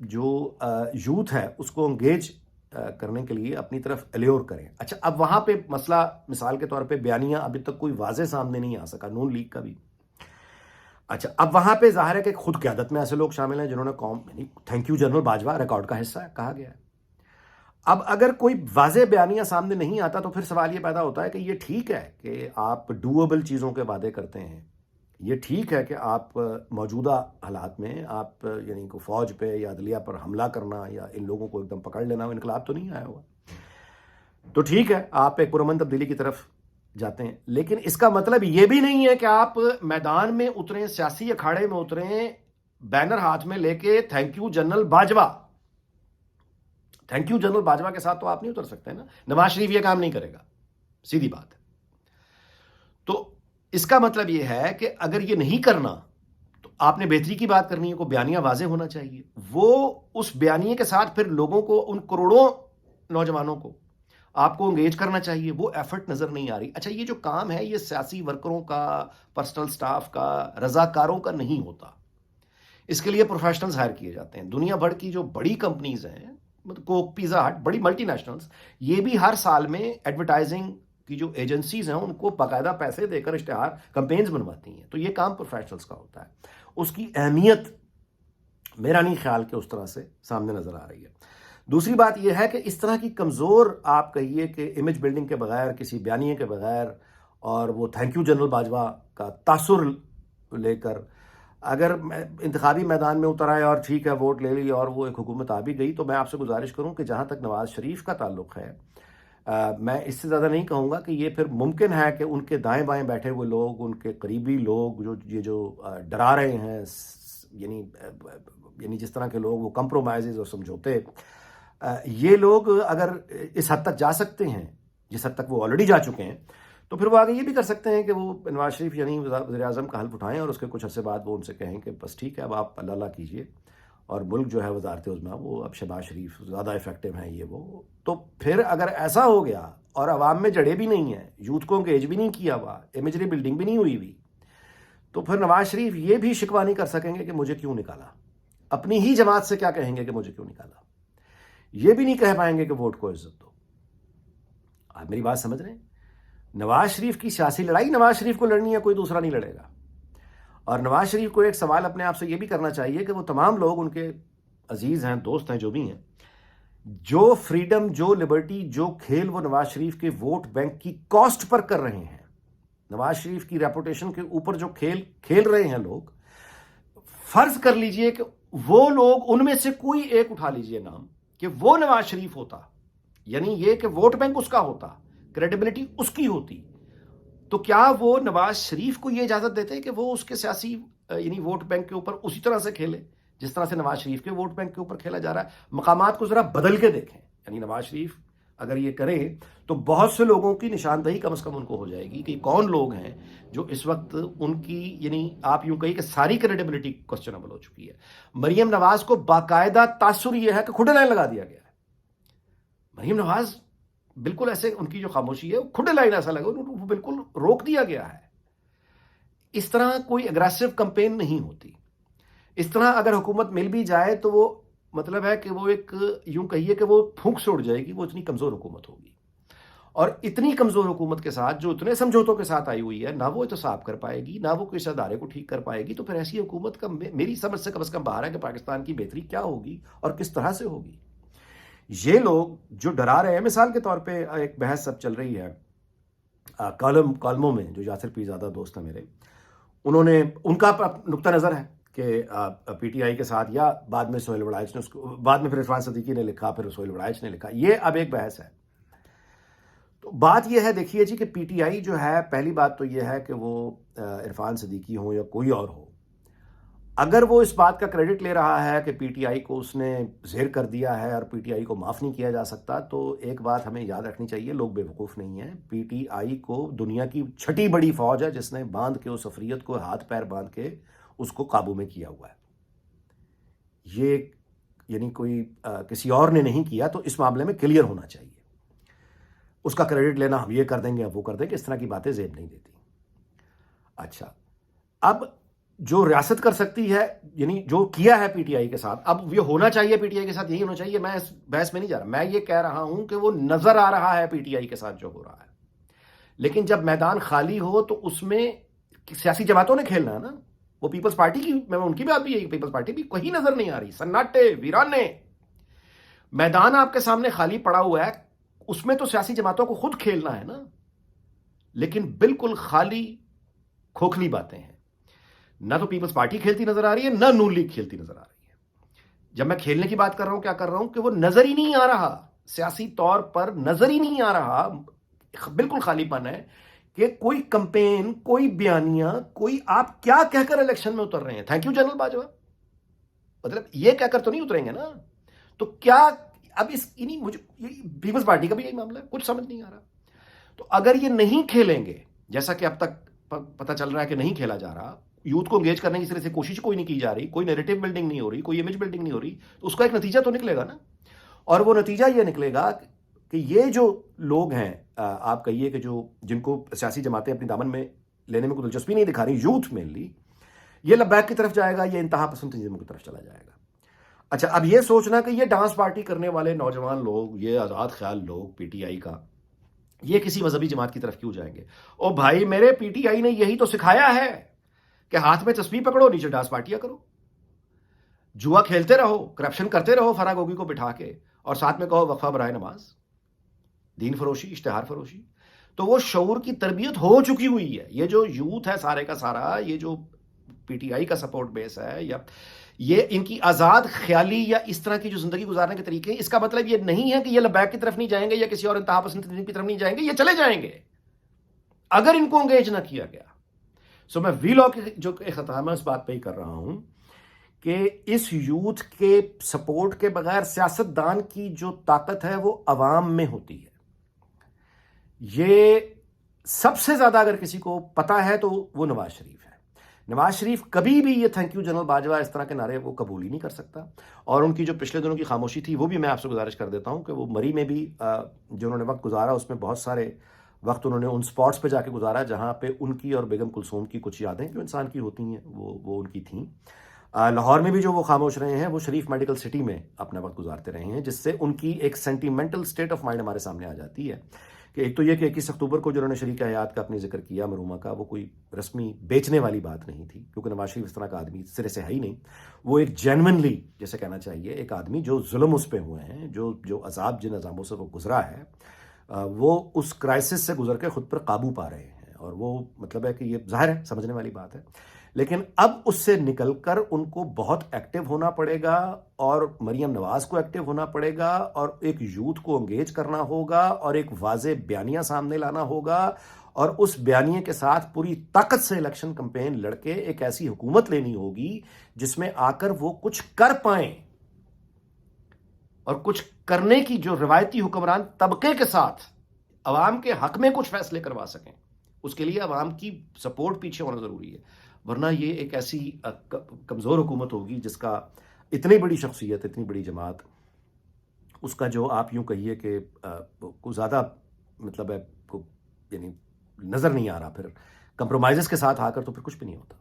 جو یوتھ ہے اس کو انگیج کرنے کے لیے اپنی طرف الیور کریں. اچھا اب وہاں پہ مسئلہ مثال کے طور پہ بیانیہ ابھی تک کوئی واضح سامنے نہیں آ سکا نون لیگ کا بھی. اچھا اب وہاں پہ ظاہر ہے کہ خود قیادت میں ایسے لوگ شامل ہیں جنہوں نے قوم یعنی thank you general Bajwa record کا حصہ ہے کہا گیا ہے. اب اگر کوئی واضح بیانیہ سامنے نہیں آتا تو پھر سوال یہ پیدا ہوتا ہے کہ یہ ٹھیک ہے کہ آپ ڈویبل چیزوں کے وعدے کرتے ہیں, یہ ٹھیک ہے کہ آپ موجودہ حالات میں آپ یعنی کو فوج پہ یا عدلیہ پر حملہ کرنا یا ان لوگوں کو ایک دم پکڑ لینا, انقلاب تو نہیں آیا ہوا, تو ٹھیک ہے آپ ایک پرامن تبدیلی کی طرف جاتے ہیں, لیکن اس کا مطلب یہ بھی نہیں ہے کہ آپ میدان میں اتریں, سیاسی اکھاڑے میں اتریں, بینر ہاتھ میں لے کے thank you general Bajwa, thank you general Bajwa کے ساتھ تو آپ نہیں اتر سکتے نا. نواز شریف یہ کام نہیں کرے گا, سیدھی بات ہے. تو اس کا مطلب یہ ہے کہ اگر یہ نہیں کرنا تو آپ نے بہتری کی بات کرنی ہے, کوئی بیانیہ واضح ہونا چاہیے, وہ اس بیانیے کے ساتھ پھر لوگوں کو, ان کروڑوں نوجوانوں کو آپ کو انگیج کرنا چاہیے, وہ ایفرٹ نظر نہیں آ رہی. اچھا یہ جو کام ہے یہ سیاسی ورکروں کا, پرسنل سٹاف کا, رضاکاروں کا نہیں ہوتا, اس کے لیے پروفیشنلز ہائر کیے جاتے ہیں. دنیا بھر کی جو بڑی کمپنیز ہیں, کوک, پیزا ہٹ, بڑی ملٹی نیشنلز, یہ بھی ہر سال میں ایڈورٹائزنگ کی جو ایجنسیز ہیں ان کو باقاعدہ پیسے دے کر اشتہار کمپینز بنواتی ہیں. تو یہ کام پروفیشنلز کا ہوتا ہے. اس کی اہمیت میرا نہیں خیال کہ اس طرح سے سامنے نظر آ رہی ہے. دوسری بات یہ ہے کہ اس طرح کی کمزور آپ کہیے کہ امیج بلڈنگ کے بغیر, کسی بیانیے کے بغیر, اور وہ تھینک یو جنرل باجوہ کا تاثر لے کر اگر انتخابی میدان میں اتر آئے اور ٹھیک ہے ووٹ لے لی اور وہ ایک حکومت آ بھی گئی, تو میں آپ سے گزارش کروں کہ جہاں تک نواز شریف کا تعلق ہے, میں اس سے زیادہ نہیں کہوں گا کہ یہ پھر ممکن ہے کہ ان کے دائیں بائیں بیٹھے ہوئے لوگ, ان کے قریبی لوگ جو ڈرا رہے ہیں, یعنی جس طرح کے لوگ وہ کمپرومائزز اور سمجھوتے, یہ لوگ اگر اس حد تک جا سکتے ہیں جس حد تک وہ آلریڈی جا چکے ہیں, تو پھر وہ آگے یہ بھی کر سکتے ہیں کہ وہ نواز شریف یعنی وزیر اعظم کا حلف اٹھائیں اور اس کے کچھ عرصے بعد وہ ان سے کہیں کہ بس ٹھیک ہے اب آپ اللہ اللہ کیجئے, اور ملک جو ہے وزارت عظمیٰ وہ اب شہباز شریف زیادہ افیکٹو ہیں یہ وہ. تو پھر اگر ایسا ہو گیا اور عوام میں جڑے بھی نہیں ہیں, یوتھ کو انگیج بھی نہیں کیا ہوا, امیجری بلڈنگ بھی نہیں ہوئی, تو پھر نواز شریف یہ بھی شکوہ نہیں کر سکیں گے کہ مجھے کیوں نکالا. اپنی ہی جماعت سے کیا کہیں گے کہ مجھے کیوں نکالا, یہ بھی نہیں کہہ پائیں گے کہ ووٹ کو عزت دو. آپ میری بات سمجھ رہے ہیں؟ نواز شریف کی سیاسی لڑائی نواز شریف کو لڑنی ہے, کوئی دوسرا نہیں لڑے گا. اور نواز شریف کو ایک سوال اپنے آپ سے یہ بھی کرنا چاہیے کہ وہ تمام لوگ, ان کے عزیز ہیں, دوست ہیں, جو بھی ہیں, جو فریڈم, جو لبرٹی, جو کھیل وہ نواز شریف کے ووٹ بینک کی کاسٹ پر کر رہے ہیں, نواز شریف کی ریپوٹیشن کے اوپر جو کھیل کھیل رہے ہیں لوگ, فرض کر لیجئے کہ وہ لوگ, ان میں سے کوئی ایک اٹھا لیجئے نام کہ وہ نواز شریف ہوتا, یعنی یہ کہ ووٹ بینک اس کا ہوتا, کریڈیبلٹی اس کی ہوتی, تو کیا وہ نواز شریف کو یہ اجازت دیتے کہ وہ اس کے سیاسی یعنی ووٹ بینک کے اوپر اسی طرح سے کھیلے جس طرح سے نواز شریف کے ووٹ بینک کے اوپر کھیلا جا رہا ہے؟ مقامات کو ذرا بدل کے دیکھیں. یعنی نواز شریف اگر یہ کریں تو بہت سے لوگوں کی نشاندہی کم از کم ان کو ہو جائے گی کہ کون لوگ ہیں جو اس وقت ان کی, یعنی آپ یوں کہیے کہ ساری کریڈیبلٹی کوسچنبل ہو چکی ہے. مریم نواز کو باقاعدہ تاثر یہ ہے کہ کھڈے لائن لگا دیا گیا ہے. مریم نواز بالکل ایسے, ان کی جو خاموشی ہے کھڈے لائن ایسا لگا, وہ بالکل روک دیا گیا ہے. اس طرح کوئی اگریسو کمپین نہیں ہوتی. اس طرح اگر حکومت مل بھی جائے تو وہ مطلب ہے کہ وہ ایک یوں کہیے کہ وہ پھونک سے اڑ جائے گی, وہ اتنی کمزور حکومت ہوگی. اور اتنی کمزور حکومت کے ساتھ جو اتنے سمجھوتوں کے ساتھ آئی ہوئی ہے, نہ وہ احتساب کر پائے گی, نہ وہ کسی ادارے کو ٹھیک کر پائے گی, تو پھر ایسی حکومت کا میری سمجھ سے کم از کم باہر ہے کہ پاکستان کی بہتری کیا ہوگی اور کس طرح سے ہوگی. یہ لوگ جو ڈرا رہے ہیں, مثال کے طور پہ ایک بحث اب چل رہی ہے کالموں میں, جو یاسر پیرزادہ دوست ہیں میرے, انہوں نے, ان کا نقطہ نظر ہے کہ پی ٹی آئی کے ساتھ, یا بعد میں سہیل وڑائچ نے اس کو, بعد میں پھر عرفان صدیقی نے لکھا, پھر سہیل وڑائچ نے لکھا, یہ اب ایک بحث ہے. تو بات یہ ہے, دیکھیے جی, کہ پی ٹی آئی جو ہے, پہلی بات تو یہ ہے کہ وہ عرفان صدیقی ہو یا کوئی اور ہو, اگر وہ اس بات کا کریڈٹ لے رہا ہے کہ پی ٹی آئی کو اس نے زیر کر دیا ہے اور پی ٹی آئی کو معاف نہیں کیا جا سکتا, تو ایک بات ہمیں یاد رکھنی چاہیے, لوگ بے وقوف نہیں ہیں. پی ٹی آئی کو دنیا کی چھٹی بڑی فوج ہے جس نے باندھ کے اس افریت کو, ہاتھ پیر باندھ کے اس کو قابو میں کیا ہوا ہے. یہ یعنی کوئی کسی اور نے نہیں کیا, تو اس معاملے میں کلیئر ہونا چاہیے. اس کا کریڈٹ لینا ہم یہ کر دیں گے, اب وہ کر دیں گے, اس طرح کی باتیں زیب نہیں دیتی. اچھا, اب جو ریاست کر سکتی ہے، یعنی جو کیا ہے پی ٹی آئی کے ساتھ، اب یہ ہونا چاہیے پی ٹی آئی کے ساتھ یہی ہونا چاہیے، میں اس بحث میں نہیں جا رہا، میں یہ کہہ رہا ہوں کہ وہ نظر آ رہا ہے پی ٹی آئی کے ساتھ جو ہو رہا ہے، لیکن جب میدان خالی ہو تو اس میں سیاسی جماعتوں نے کھیلنا ہے نا. وہ پیپلز پارٹی کی، میں ان کی بات بھی یہی، پیپلز پارٹی بھی کہیں نظر نہیں آ رہی، سناٹے ویرانے. میدان آپ کے سامنے خالی پڑا ہوا ہے، اس میں تو سیاسی جماعتوں کو خود کھیلنا ہے نا، لیکن بالکل خالی کھوکھلی باتیں ہیں. نہ تو پیپلز پارٹی کھیلتی نظر آ رہی ہے، نہ نون لیگ کھیلتی نظر آ رہی ہے. جب میں کھیلنے کی بات کر رہا ہوں، کیا کر رہا ہوں کہ وہ نظر ہی نہیں آ رہا، سیاسی طور پر نظر ہی نہیں آ رہا، بالکل خالی پن ہے کہ کوئی کمپین، کوئی بیانیہ، کوئی آپ کیا کہہ کر الیکشن میں اتر رہے ہیں. تھینک یو جنرل باجوہ، مطلب یہ کہہ کر تو نہیں اتریں گے نا. تو کیا اب اس مجھے پیپلز پارٹی کا بھی یہی معاملہ ہے، کچھ سمجھ نہیں آ رہا. تو اگر یہ نہیں کھیلیں گے، جیسا کہ اب تک پتہ چل رہا ہے کہ نہیں کھیلا جا رہا، یوتھ کو انگیج کرنے کی طرح سے کوشش کوئی نہیں کی جا رہی، کوئی نیریٹو بلڈنگ نہیں ہو رہی، کوئی امیج بلڈنگ نہیں ہو رہی، تو اس کا ایک نتیجہ تو نکلے گا نا. اور وہ نتیجہ یہ نکلے گا کہ یہ جو لوگ ہیں، آپ کہیے کہ جن کو سیاسی جماعتیں اپنی دامن میں لینے میں کوئی دلچسپی نہیں دکھا رہی، یوتھ مینلی، یہ لبیک کی طرف جائے گا، یہ انتہا پسند تنظیموں کی طرف چلا جائے گا. اچھا، اب یہ سوچنا کہ یہ ڈانس پارٹی کرنے والے نوجوان لوگ، یہ آزاد خیال لوگ پی ٹی آئی کا، یہ کسی مذہبی جماعت کی طرف کیوں جائیں گے؟ او بھائی میرے، پی ٹی آئی نے یہی تو سکھایا ہے کہ ہاتھ میں تسبیح پکڑو، نیچے ڈانس پارٹیاں کرو، جوا کھیلتے رہو، کرپشن کرتے رہو فرا گوگی کو بٹھا کے، اور ساتھ میں کہو وقفہ برائے نماز، دین فروشی، اشتہار فروشی. تو وہ شعور کی تربیت ہو چکی ہوئی ہے. یہ جو یوتھ ہے سارے کا سارا، یہ جو پی ٹی آئی کا سپورٹ بیس ہے، یا یہ ان کی آزاد خیالی یا اس طرح کی جو زندگی گزارنے کے طریقے ہیں، اس کا مطلب یہ نہیں ہے کہ یہ لبیک کی طرف نہیں جائیں گے یا کسی اور انتہا پسند تنظیم کی طرف نہیں جائیں گے، یہ چلے جائیں گے اگر ان کو انگیج نہ کیا گیا. سو میں وی لاء کے جو اختتام ہے اس بات پہ ہی کر رہا ہوں کہ اس یوتھ کے سپورٹ کے بغیر سیاست دان کی جو طاقت ہے وہ عوام میں ہوتی ہے. یہ سب سے زیادہ اگر کسی کو پتا ہے تو وہ نواز شریف ہے. نواز شریف کبھی بھی یہ تھینک یو جنرل باجوہ اس طرح کے نعرے وہ قبول ہی نہیں کر سکتا. اور ان کی جو پچھلے دنوں کی خاموشی تھی، وہ بھی میں آپ سے گزارش کر دیتا ہوں کہ وہ مری میں بھی جو انہوں نے وقت گزارا، اس میں بہت سارے وقت انہوں نے ان سپاٹس پہ جا کے گزارا جہاں پہ ان کی اور بیگم کلثوم کی کچھ یادیں جو انسان کی ہوتی ہیں وہ ان کی تھیں. لاہور میں بھی جو وہ خاموش رہے ہیں، وہ شریف میڈیکل سٹی میں اپنا وقت گزارتے رہے ہیں، جس سے ان کی ایک سینٹیمنٹل سٹیٹ آف مائنڈ ہمارے سامنے آ جاتی ہے. کہ ایک تو یہ کہ 21 اکتوبر کو جو انہوں نے شریک حیات کا اپنی ذکر کیا مرحومہ کا، وہ کوئی رسمی بیچنے والی بات نہیں تھی، کیونکہ نواز شریف اس طرح کا آدمی سرے سے ہے ہی نہیں. وہ ایک جینونلی، جیسے کہنا چاہیے، ایک آدمی جو ظلم اس پہ ہوئے ہیں، جو عذاب جن عذابوں سے وہ گزرا ہے، وہ اس کرائسس سے گزر کے خود پر قابو پا رہے ہیں. اور وہ مطلب ہے کہ یہ ظاہر ہے، سمجھنے والی بات ہے. لیکن اب اس سے نکل کر ان کو بہت ایکٹیو ہونا پڑے گا، اور مریم نواز کو ایکٹیو ہونا پڑے گا، اور ایک یوتھ کو انگیج کرنا ہوگا، اور ایک واضح بیانیہ سامنے لانا ہوگا، اور اس بیانیے کے ساتھ پوری طاقت سے الیکشن کمپین لڑ کے ایک ایسی حکومت لینی ہوگی جس میں آ کر وہ کچھ کر پائیں، اور کچھ کرنے کی جو روایتی حکمران طبقے کے ساتھ عوام کے حق میں کچھ فیصلے کروا سکیں. اس کے لیے عوام کی سپورٹ پیچھے ہونا ضروری ہے، ورنہ یہ ایک ایسی کمزور حکومت ہوگی جس کا اتنی بڑی شخصیت، اتنی بڑی جماعت، اس کا جو آپ یوں کہیے کہ کو زیادہ مطلب ہے یعنی نظر نہیں آ رہا. پھر کمپرومائزز کے ساتھ آ کر تو پھر کچھ بھی نہیں ہوتا.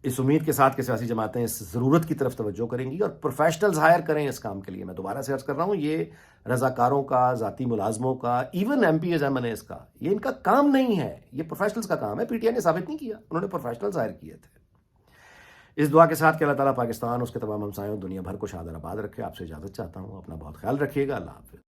اس امید کے ساتھ کہ سیاسی جماعتیں اس ضرورت کی طرف توجہ کریں گی اور پروفیشنلز ہائر کریں اس کام کے لیے. میں دوبارہ سے عرض کر رہا ہوں، یہ رضاکاروں کا، ذاتی ملازموں کا، even M P As M N As کا، یہ ان کا کام نہیں ہے، یہ پروفیشنلز کا کام ہے. پی ٹی آئی نے ثابت نہیں کیا، انہوں نے پروفیشنلز ہائر کیے تھے. اس دعا کے ساتھ کہ اللہ تعالیٰ پاکستان، اس کے تمام ہمسایوں، دنیا بھر کو شاد اور آباد رکھے. آپ سے اجازت چاہتا ہوں، اپنا بہت خیال رکھیے گا. اللہ حافظ.